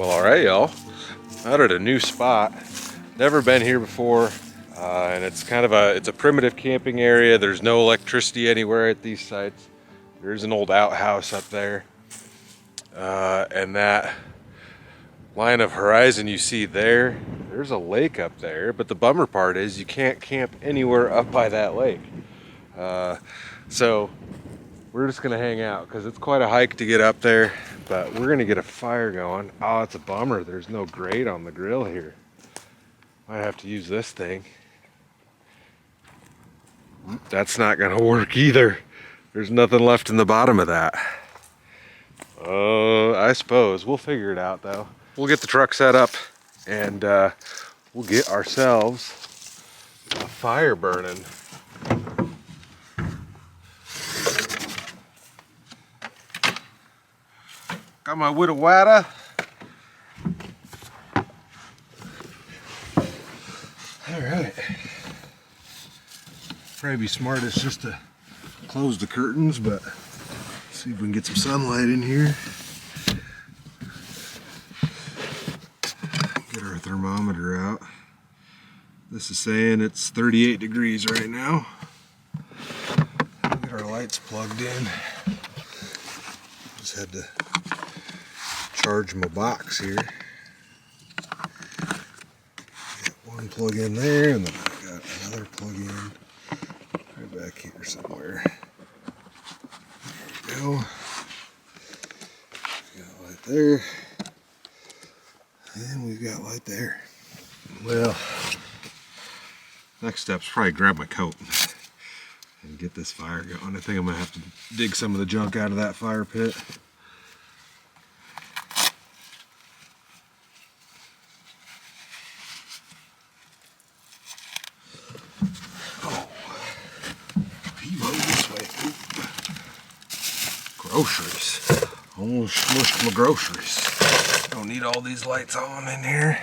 Well, all right, y'all. Out at a new spot. Never been here before, and it's kind of it's a primitive camping area. There's no electricity anywhere at these sites. There's an old outhouse up there, and that line of horizon you see there, there's a lake up there. But the bummer part is you can't camp anywhere up by that lake. So we're just gonna hang out because it's quite a hike to get up there, but we're gonna get a fire going. Oh, it's a bummer. There's no grate on the grill here. Might have to use this thing. That's not gonna work either. There's nothing left in the bottom of that. I suppose we'll figure it out though. We'll get the truck set up and we'll get ourselves a fire burning. Got my widow wada. All right. Probably be smartest just to close the curtains, but see if we can get some sunlight in here. Get our thermometer out. This is saying it's 38 degrees right now. Get our lights plugged in. Just had to charge my box here. Got one plug in there, and then I got another plug in right back here somewhere. There we go. Got light there, and we've got light there. Well, next step's probably grab my coat and get this fire going. I think I'm gonna have to dig some of the junk out of that fire pit. Groceries. Almost smushed my groceries. Don't need all these lights on in here.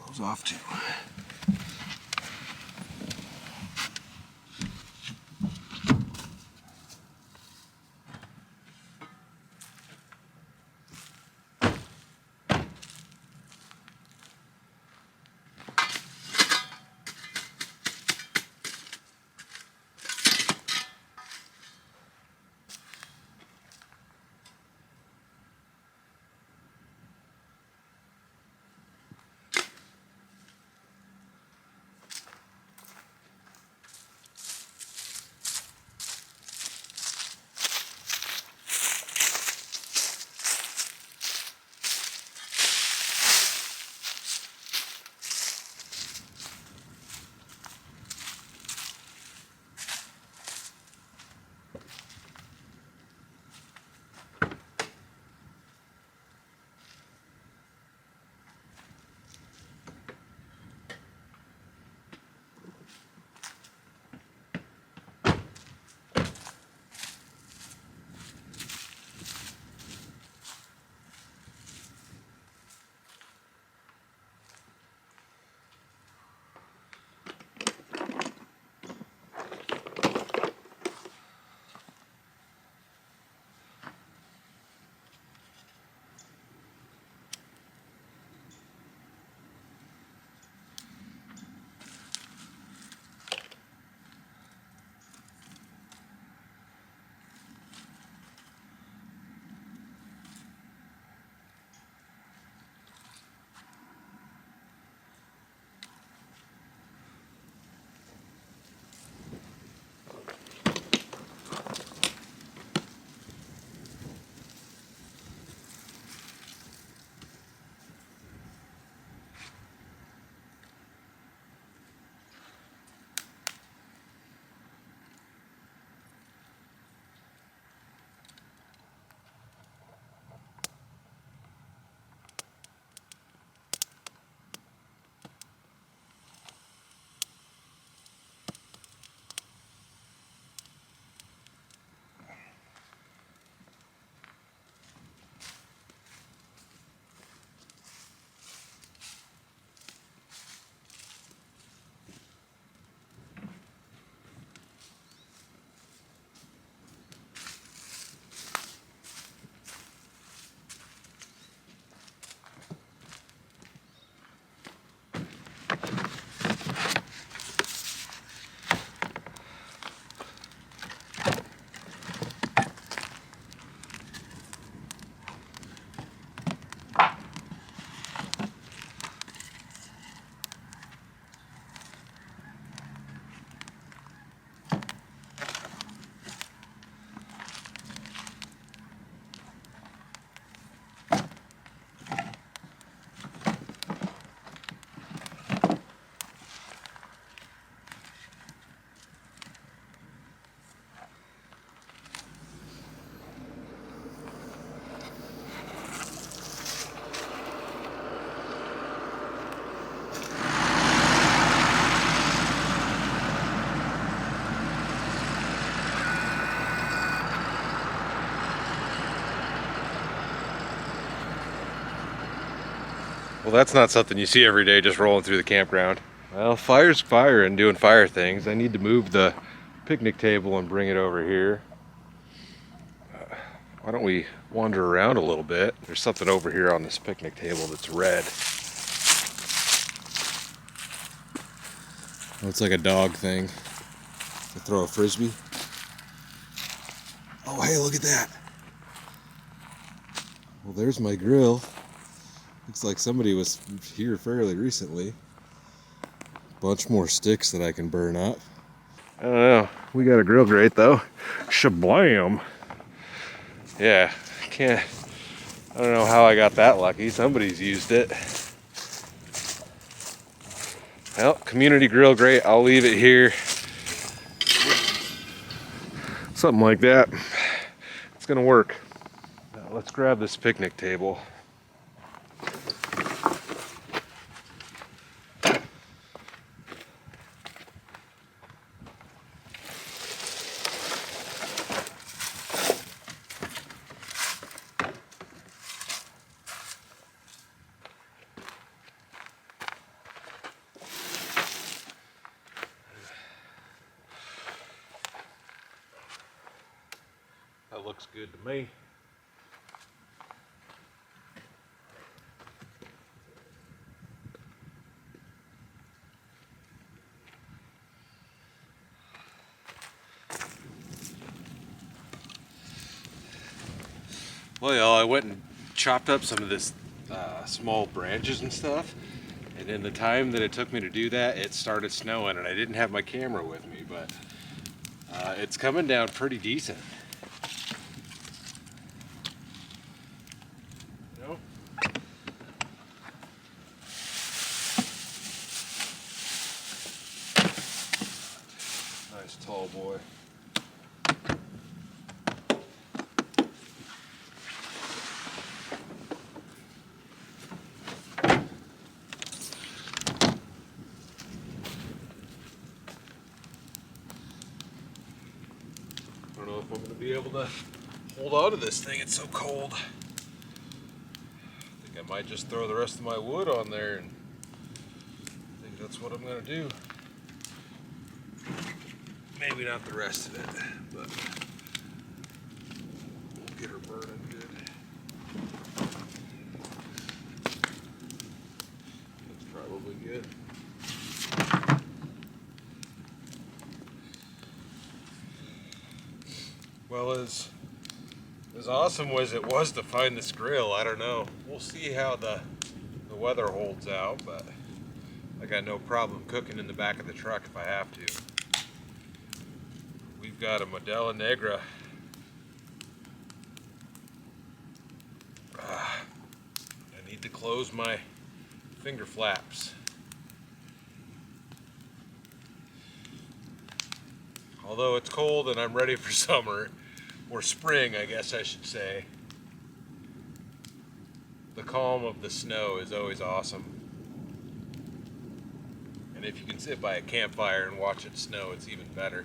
Those off too. Well, that's not something you see every day just rolling through the campground. Well, fire's fire and doing fire things. I need to move the picnic table and bring it over here. Why don't we wander around a little bit? There's something over here on this picnic table that's red. Looks like a dog thing. To throw a frisbee. Oh, hey, look at that. Well, there's my grill. Looks like somebody was here fairly recently. Bunch more sticks that I can burn up. I don't know. We got a grill grate though. Shablam. Yeah, I don't know how I got that lucky. Somebody's used it. Well, community grill grate. I'll leave it here. Something like that. It's gonna work. Now let's grab this picnic table. That looks good to me. Well, y'all, I went and chopped up some of this small branches and stuff, and in the time that it took me to do that, it started snowing, and I didn't have my camera with me, but it's coming down pretty decent. You know? Nice tall boy. I don't know if I'm going to be able to hold on to this thing. It's so cold. I think I might just throw the rest of my wood on there, and I think that's what I'm going to do. Maybe not the rest of it, but we'll get her burning good. That's probably good. Well, as awesome as it was to find this grill, I don't know. We'll see how the weather holds out, but I got no problem cooking in the back of the truck if I have to. We've got a Modella Negra. I need to close my finger flaps. Although it's cold and I'm ready for summer, or spring, I guess I should say. The calm of the snow is always awesome. And if you can sit by a campfire and watch it snow, it's even better.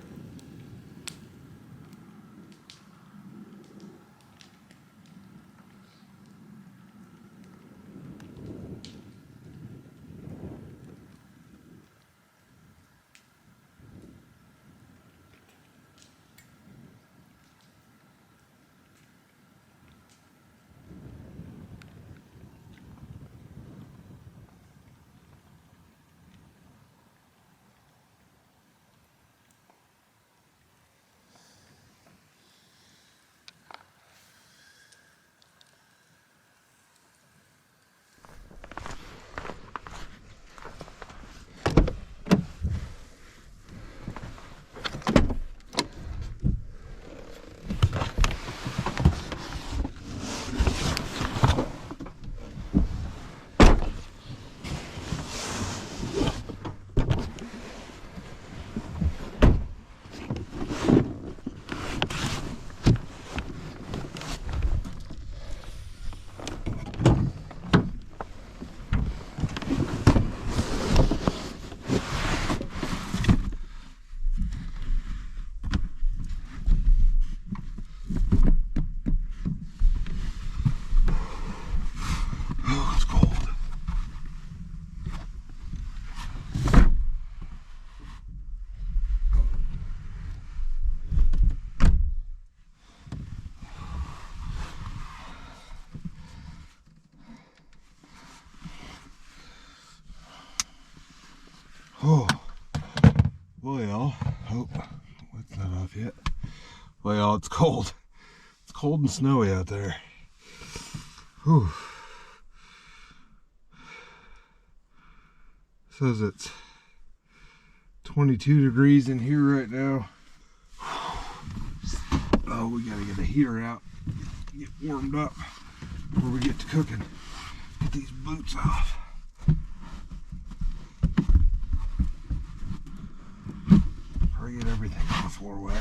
Oh, well, oh, what's not off yet? Well, it's cold. It's cold and snowy out there. Whew. Says it's 22 degrees in here right now. Oh, we gotta get the heater out, get warmed up before we get to cooking. Get these boots off. Or get everything before wet.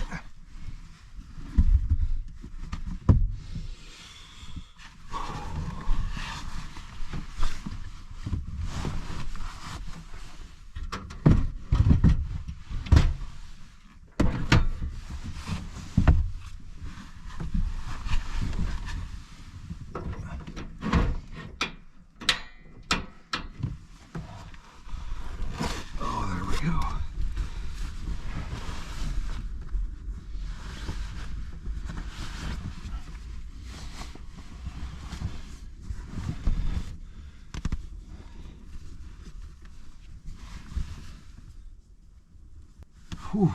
Whew.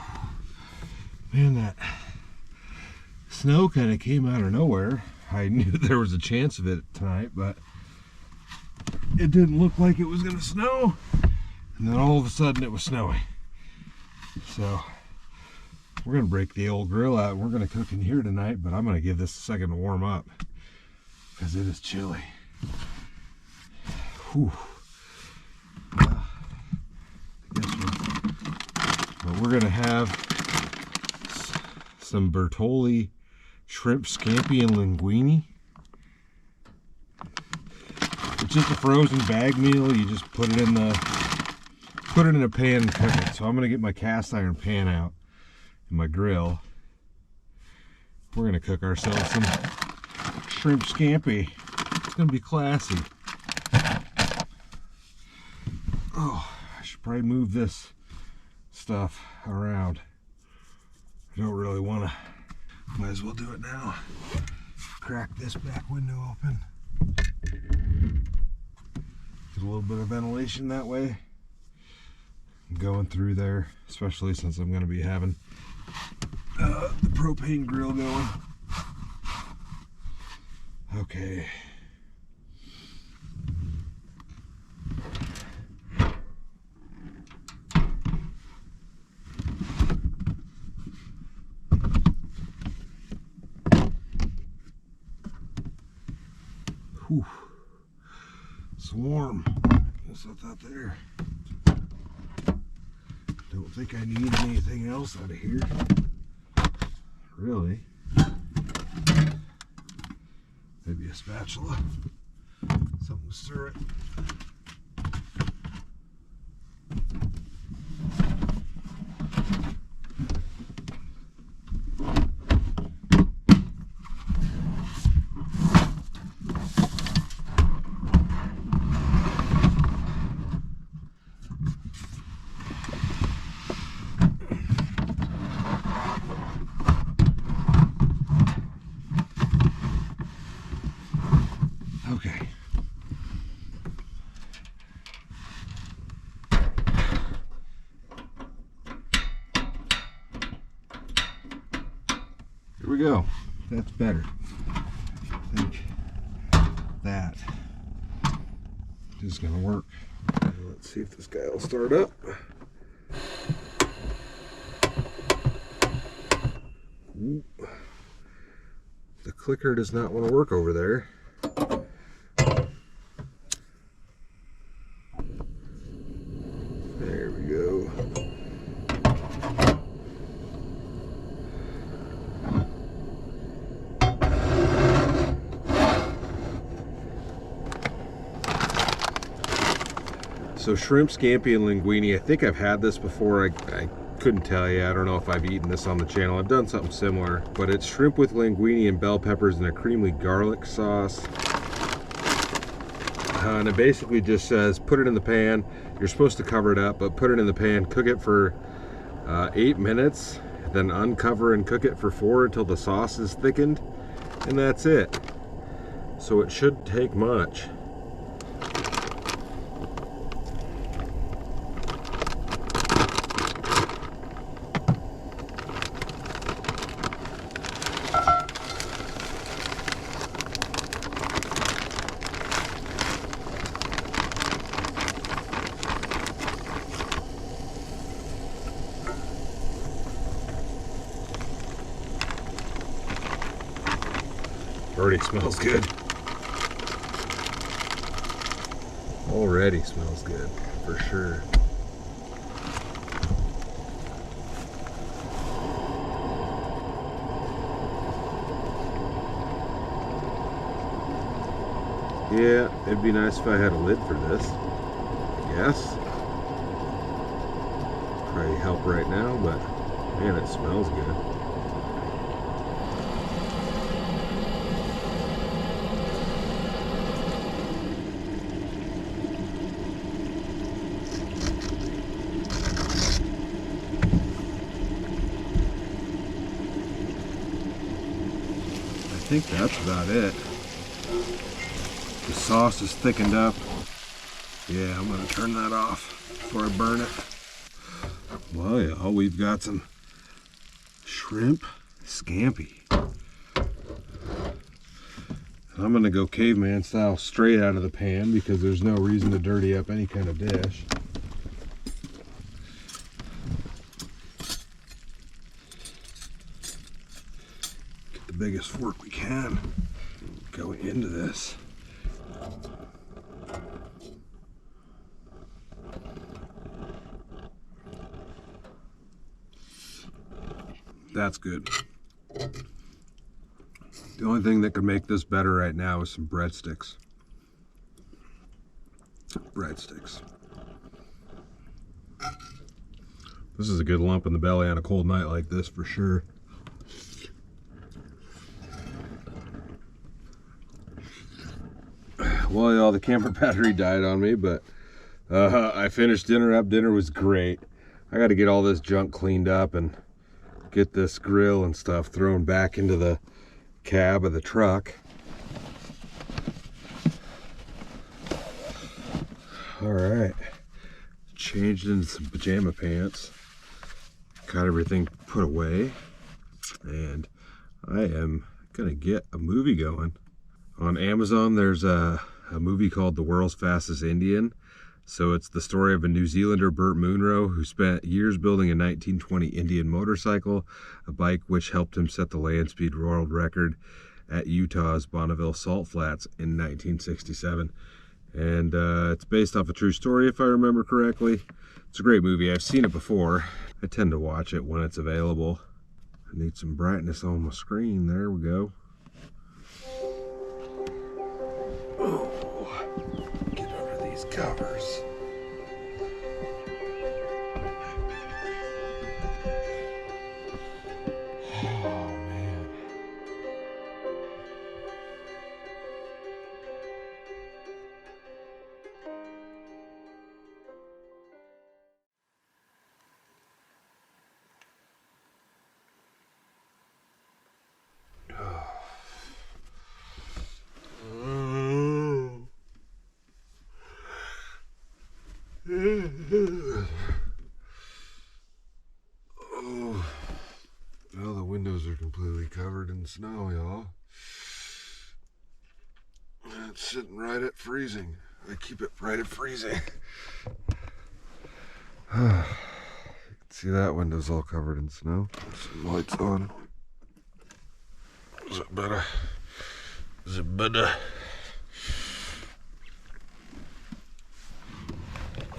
Man, that snow kind of came out of nowhere. I knew there was a chance of it tonight, but it didn't look like it was going to snow. And then all of a sudden it was snowing. So we're going to break the old grill out. We're going to cook in here tonight, but I'm going to give this a second to warm up because it is chilly. Whew. But we're gonna have some Bertolli shrimp scampi and linguine. It's just a frozen bag meal. You just put it in a pan and cook it. So I'm gonna get my cast iron pan out and my grill. We're gonna cook ourselves some shrimp scampi. It's gonna be classy. Oh, I should probably move this stuff around. I don't really want to. Might as well do it now. Crack this back window open. Get a little bit of ventilation that way. Going through there, especially since I'm going to be having the propane grill going. Okay. Whew. It's warm. What's that there? Don't think I need anything else out of here. Really? Maybe a spatula. Something to stir it. Okay. Here we go. That's better. I think that is going to work. Let's see if this guy will start up. Ooh. The clicker does not want to work over there. There we go. So shrimp scampi and linguine, I think I've had this before. I couldn't tell you. I don't know if I've eaten this on the channel. I've done something similar, but it's shrimp with linguine and bell peppers and a creamy garlic sauce. And it basically just says put it in the pan. You're supposed to cover it up, but put it in the pan, cook it for 8 minutes, then uncover and cook it for 4 until the sauce is thickened, and that's it. So it shouldn't take much. Already smells good. Already smells good, for sure. Yeah, it'd be nice if I had a lid for this. Yes. Probably help right now, but man, it smells good. I think that's about it. The sauce is thickened up. Yeah, I'm gonna turn that off before I burn it. Well, y'all, we've got some shrimp scampi. I'm gonna go caveman style straight out of the pan because there's no reason to dirty up any kind of dish. Get the biggest fork we can. Go into this. That's good. The only thing that could make this better right now is some breadsticks. Breadsticks. This is a good lump in the belly on a cold night like this for sure. Well, y'all, the camper battery died on me, but I finished dinner up. Dinner was great. I got to get all this junk cleaned up and get this grill and stuff thrown back into the cab of the truck. All right, changed into some pajama pants, got everything put away, and I am gonna get a movie going. On Amazon, there's a movie called The World's Fastest Indian. So it's the story of a New Zealander, Burt Munro, who spent years building a 1920 Indian motorcycle, a bike which helped him set the land speed world record at Utah's Bonneville Salt Flats in 1967. And it's based off a true story, if I remember correctly. It's a great movie. I've seen it before. I tend to watch it when it's available. I need some brightness on my screen. There we go. Get under these covers. Oh man. Oh, well, the windows are completely covered in snow, y'all. It's sitting right at freezing. I keep it right at freezing. You can see that window's all covered in snow. Some lights on. Is it better? Is it better?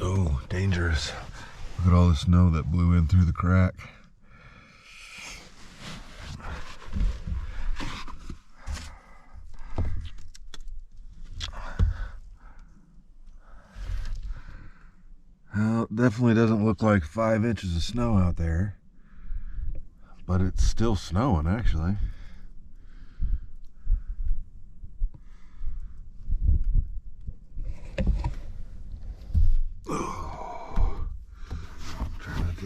Oh, dangerous. Look at all the snow that blew in through the crack. Well, it definitely doesn't look like 5 inches of snow out there, but it's still snowing actually.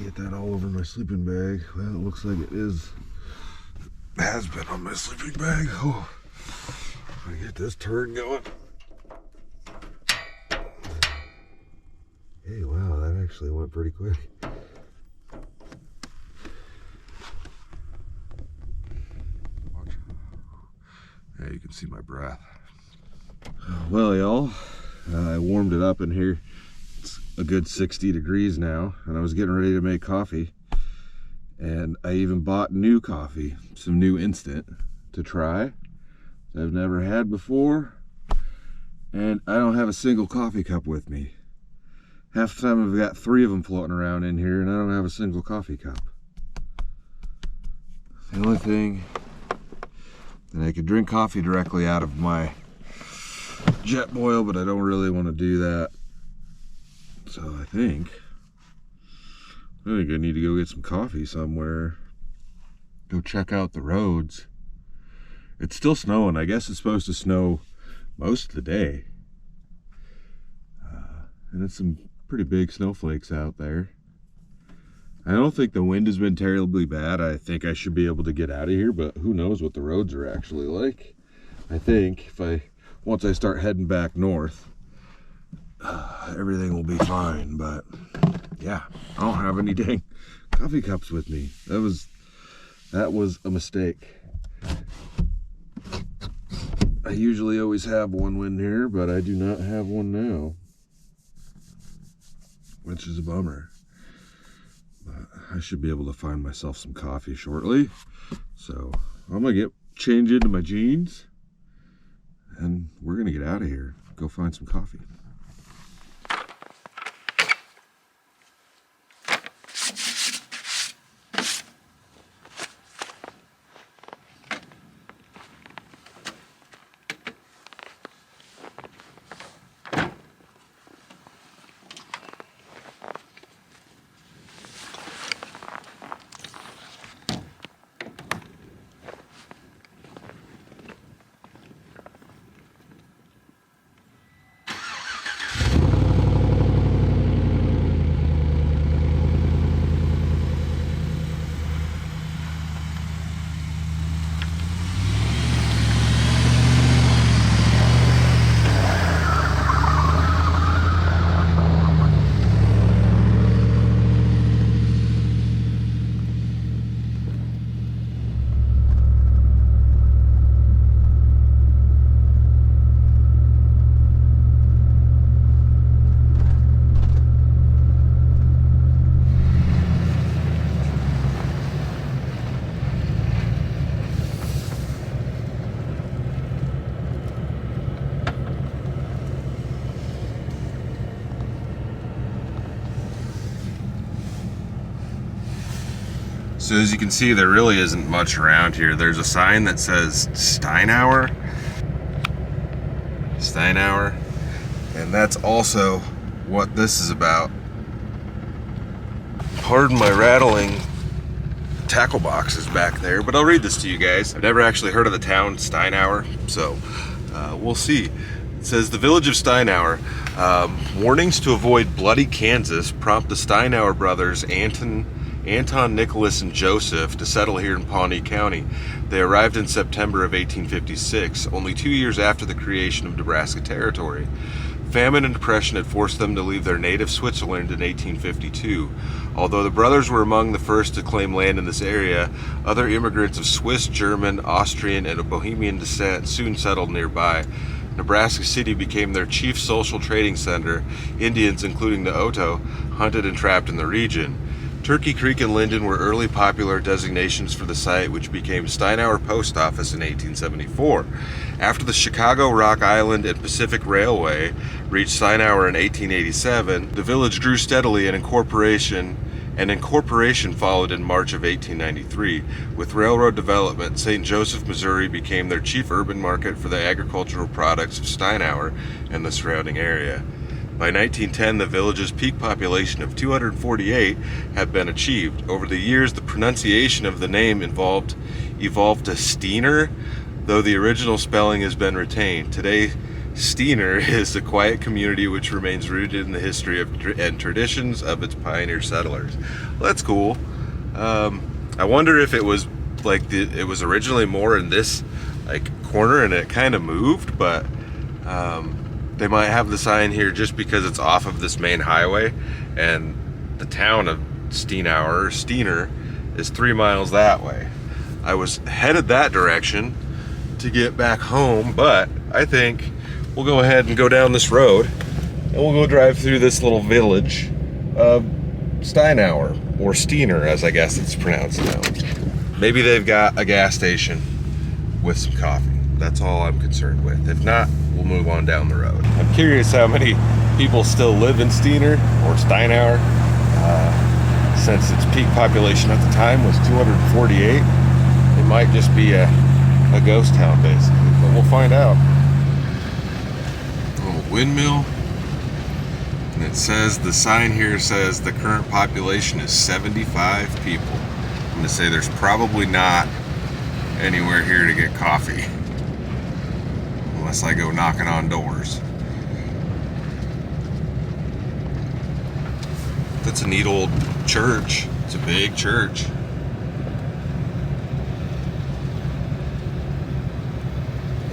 Get that all over my sleeping bag. Well, it looks like it has been on my sleeping bag. Oh, I get this turd going. Hey, wow, that actually went pretty quick. Watch. Yeah, you can see my breath. Well, y'all, I warmed it up in here. A good 60 degrees now, and I was getting ready to make coffee, and I even bought new coffee, some new instant to try. I've never had before, and I don't have a single coffee cup with me. Half the time I've got 3 of them floating around in here, and I don't have a single coffee cup. The only thing that I could drink coffee directly out of my jet boil, but I don't really want to do that. So I think I need to go get some coffee somewhere. Go check out the roads. It's still snowing. I guess it's supposed to snow most of the day. And it's some pretty big snowflakes out there. I don't think the wind has been terribly bad. I think I should be able to get out of here, but who knows what the roads are actually like. I think once I start heading back north, everything will be fine. But yeah, I don't have any dang coffee cups with me. That was a mistake. I usually always have one in here, but I do not have one now, which is a bummer. But I should be able to find myself some coffee shortly. So I'm gonna change into my jeans, and we're gonna get out of here. Go find some coffee. So as you can see, there really isn't much around here. There's a sign that says Steinauer, and that's also what this is about. Pardon my rattling tackle boxes back there, but I'll read this to you guys. I've never actually heard of the town Steinauer, so we'll see. It says, the village of Steinauer, warnings to avoid bloody Kansas prompt the Steinauer brothers, Anton, Nicholas, and Joseph to settle here in Pawnee County. They arrived in September of 1856, only 2 years after the creation of Nebraska Territory. Famine and depression had forced them to leave their native Switzerland in 1852. Although the brothers were among the first to claim land in this area, other immigrants of Swiss, German, Austrian, and Bohemian descent soon settled nearby. Nebraska City became their chief social trading center. Indians, including the Oto, hunted and trapped in the region. Turkey Creek and Linden were early popular designations for the site, which became Steinauer Post Office in 1874. After the Chicago, Rock Island, and Pacific Railway reached Steinauer in 1887, the village grew steadily, and incorporation followed in March of 1893. With railroad development, St. Joseph, Missouri became their chief urban market for the agricultural products of Steinauer and the surrounding area. By 1910, the village's peak population of 248 had been achieved. Over the years, the pronunciation of the name evolved to Steiner, though the original spelling has been retained. Today, Steiner is a quiet community which remains rooted in the history and traditions of its pioneer settlers. Well, that's cool. I wonder if it was it was originally more in this corner and it kind of moved, but they might have the sign here just because it's off of this main highway, and the town of Steiner is 3 miles that way. I was headed that direction to get back home, but I think we'll go ahead and go down this road and we'll go drive through this little village of Steinauer, or Steiner as I guess it's pronounced now. Maybe they've got a gas station with some coffee. That's all I'm concerned with. If not, we'll move on down the road. I'm curious how many people still live in Steiner or Steinauer. Since its peak population at the time was 248, it might just be a ghost town basically, but we'll find out. A little windmill. And it says, the sign here says the current population is 75 people. I'm gonna say there's probably not anywhere here to get coffee. Unless I go knocking on doors. That's a neat old church. It's a big church.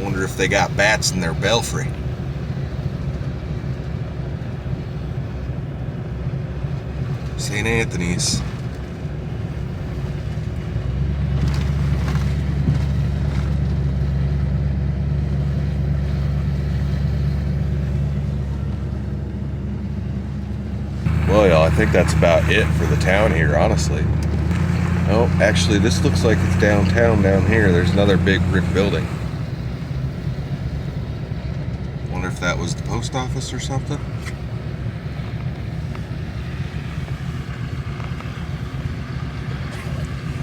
Wonder if they got bats in their belfry. St. Anthony's. Well, y'all, I think that's about it for the town here, honestly. Oh, actually, this looks like it's downtown down here. There's another big brick building. Wonder if that was the post office or something.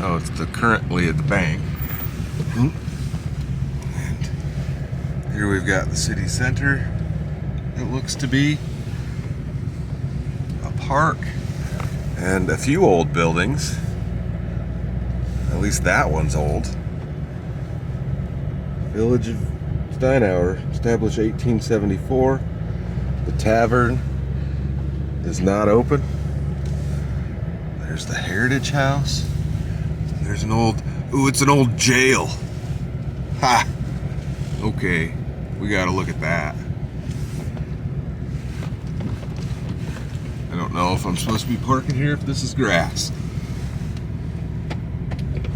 Oh, it's currently at the bank. And here we've got the city center. It looks to be a park and a few old buildings. At least that one's old. Village of Steinauer, established 1874. The tavern is not open. There's the Heritage House. There's an old, ooh, it's an old jail. Ha! Okay, we gotta look at that. I don't know if I'm supposed to be parking here if this is grass.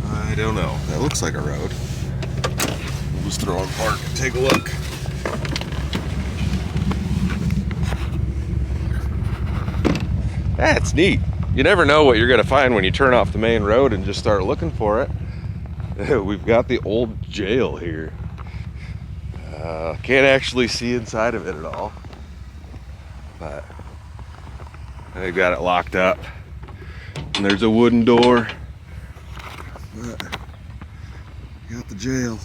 I don't know. That looks like a road. We'll just throw in park and take a look. That's neat. You never know what you're gonna find when you turn off the main road and just start looking for it. We've got the old jail here. Can't actually see inside of it at all, but they've got it locked up. And there's a wooden door. But got the jail.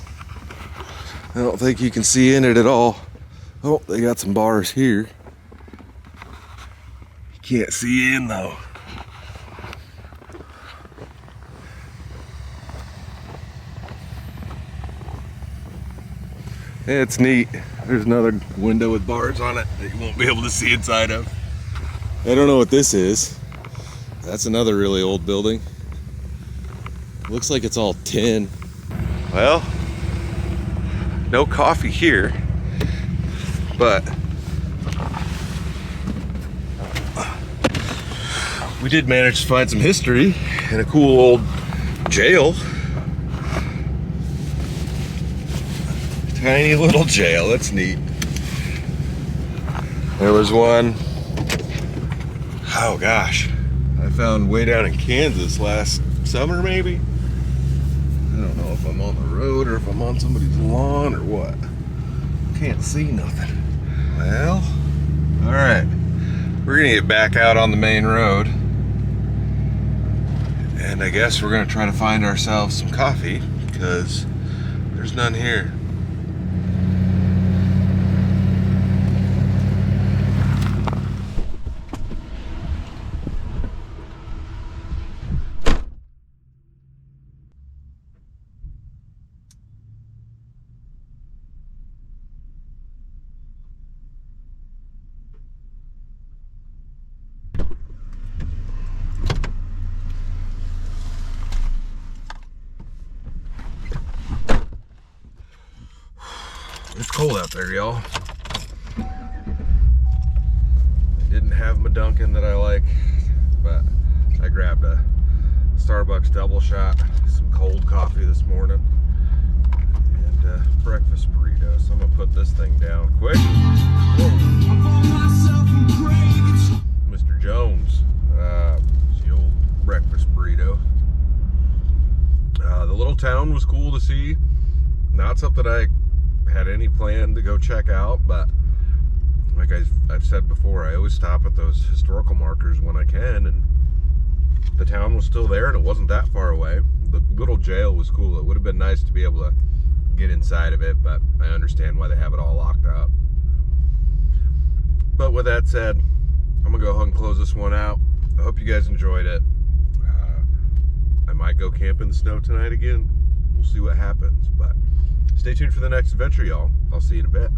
I don't think you can see in it at all. Oh, they got some bars here. You can't see in though. It's neat. There's another window with bars on it that you won't be able to see inside of. I don't know what this is. That's another really old building. Looks like it's all tin. Well, no coffee here, but we did manage to find some history in a cool old jail. Tiny little jail, that's neat. There was one, oh gosh, I found way down in Kansas last summer maybe. I don't know if I'm on the road or if I'm on somebody's lawn or what. Can't see nothing. Well, all right. We're gonna get back out on the main road. And I guess we're gonna try to find ourselves some coffee because there's none here. It's cold out there, y'all. I didn't have my Dunkin' that I like, but I grabbed a Starbucks double shot, some cold coffee this morning, and a breakfast burrito. So I'm gonna put this thing down quick. Whoa. Mr. Jones, it's the old breakfast burrito. The little town was cool to see. Not something I had any plan to go check out, but like I've said before, I always stop at those historical markers when I can, and the town was still there and it wasn't that far away. The little jail was cool. It would have been nice to be able to get inside of it, but I understand why they have it all locked up. But with that said, I'm gonna go ahead and close this one out. I hope you guys enjoyed it. I might go camp in the snow tonight again. We'll see what happens, but stay tuned for the next adventure, y'all. I'll see you in a bit.